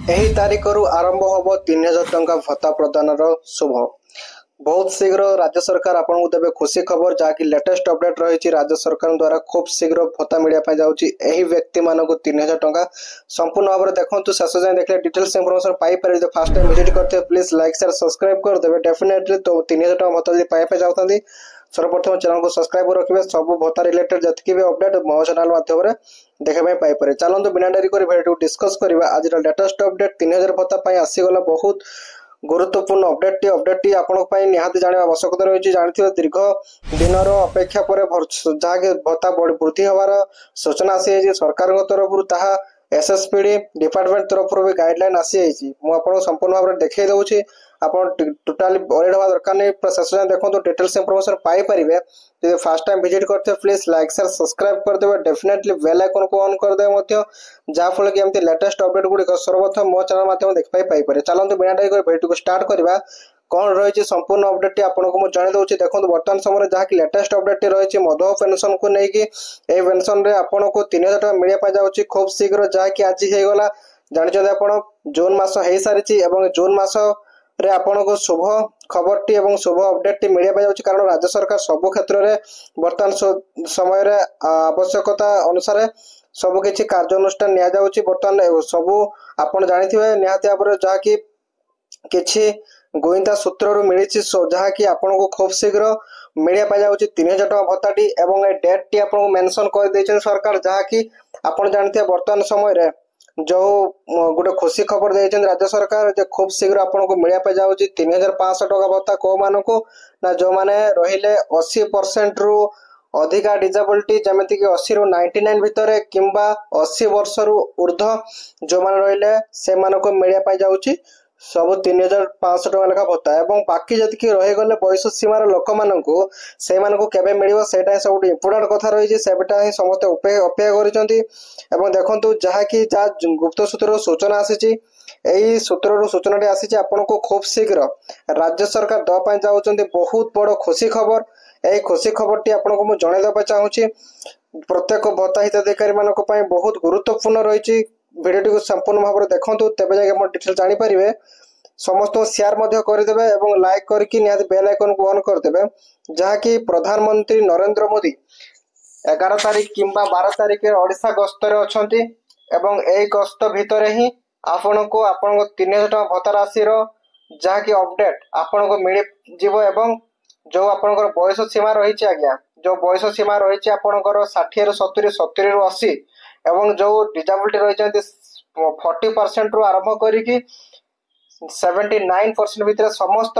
ଏହି ତାରିଖରୁ ଆରମ୍ଭ ହେବ 3000 ଟଙ୍କା ଭତ୍ତା ପ୍ରଦାନର ଶୁଭ। बहुत शीघ्र राज्य सरकार आपको देवे खुशी खबर जहाँकि लेटेस्ट अपडेट रही राज्य सरकार द्वारा खूब शीघ्र भत्ता मिलने जाऊँगी यही व्यक्ति मानक 3000 टଙ୍କା संपूर्ण भाव में देखो शेष जाए देखिए डिटेल्स इनफॉरमेशन पाइपर जो फर्स्ट टाइम विजिट करते प्लीज लाइक शेयर सब्सक्राइब करदे डेफिनेटली तो 3000 टଙ୍କା भत्ता यदि पाइप चाहते सर्वप्रथम चैनल को सब्सक्राइब रखिए सब भत्ता रिलेटेड जी भी अपडेट मो चैनल माध्यम देखा पाइपर चलते बिना डेरी कर भिडियो डिस्कस करवा आज लेटेस्ट अपडेट 3000 भत्ता आसीगला बहुत गुरुत्वपूर्ण अपडेट आपण निहाती जाना आवश्यकता रही जानते दीर्घ दिन अपेक्षा पर जहाँकि भत्ता वृद्धि हमार सूचना आसी सरकार तरफ एसएसपीडी डिपार्टमेंट तरफ भी गाइडलाइन आसी मुझे संपूर्ण भाव में देखा दूसरी आप टोटाली ऑलरेडी हवा दरकार नहीं शेष जाए देखो डिटेल्स इनफॉरमेशन पाइपर जो फर्स्ट टाइम विजिट करते प्लीज लाइक शेयर सब्सक्राइब करदे डेफिनेटली बेल आइकन को ऑन करदे जहाँफल कि एमती लेटेस्ट अपडेट गुड़िक सर्वप्रथम मो चैनल माध्यम देखा पाइपर चलते बिना डेरी भिडियो को स्टार्ट करवा कौन रही संपूर्ण अपडेट आपको जन दूसरी देखो बर्तमान समय जहाँ की लेटेस्ट अपडेट रही मधुआ पेनसन को लेकिन पेनसन आपन को 3000 टଙ୍କା मिलने जाऊँगी खूब शीघ्र जहाँकि आज होगला जानते आप जून मास हो सारी जून मास रे आपन को शुभ खबर टी एवं शुभ अपडेट टी मिलने जाऊँगी कारण राज्य सरकार सबु क्षेत्र में बर्तमान समय आवश्यकता अनुसार सबकि कार्यानुष्ठान नि बर्तमान सबू आपड़ जानी निहाती भाव में जहाँकि किछि गोइंदा सूत्र मिली जहाँकि आपन को खूब शीघ्र मिलने जाऊँगी 3000 टଙ୍କା भत्ताटी एवं डेट टी आपको मेंशन कर देछन सरकार जहाँकि आपन जानते बर्तमान समय जो गोटे खुशी खबर देछन राज्य सरकार जो खूब शीघ्र आपन को मिलने जाऊँगी 3500 टଙ୍କା भत्ता को मानकु ना जो माने रहिले 80% रु अधिका डिजेबिलिटी जमीती कि 80 रु 99 भितर किंबा 80 वर्ष रु ऊर्ध जो माने रहिले से मानको मिलने जाऊँगी सब 3500 टଙ୍କା लेखा भत्ता एवं बाकी जति रहीगले बयस सीमार लोक मानू से केवे मिल सब इम्पोर्टाट कथा रही है समस्त अपेक्षा कर देखु जहाँकि गुप्त सूत्र सूचना आसी यही सूत्र सूचना आसी आपन को खूब शीघ्र राज्य सरकार दवाई चाहते बहुत बड़ खुशी खबर यही खुशी खबर टी आपको मुझे जनईदेवा चाहूँगी प्रत्येक भत्ता हिताधिकारी मान बहुत गुरुत्वपूर्ण रही भिडियो को संपूर्ण भाव में देखूँ तेज जाए डिटेल जानीपर समस्त शेयर करदे और लाइक करके बेल आइकन को ऑन करदे जहाँकि प्रधानमंत्री नरेंद्र मोदी 11 तारिख किंबा 12 तारिख ओडिशा गस्तर अच्छा यही गस्त भितर ही आपण को 3000 टଙ୍କା भत्ता राशि जहाँकि अपडेट आपण को मिल एवं जो आपंकर बयस सीमा रही आज्ञा जो बयस सीमा रही आपंकर 60 रु 70 70 रु 80 एवं जो डिजेबिलिटी रही 40% रु आरंभ करी 79% भितर समस्त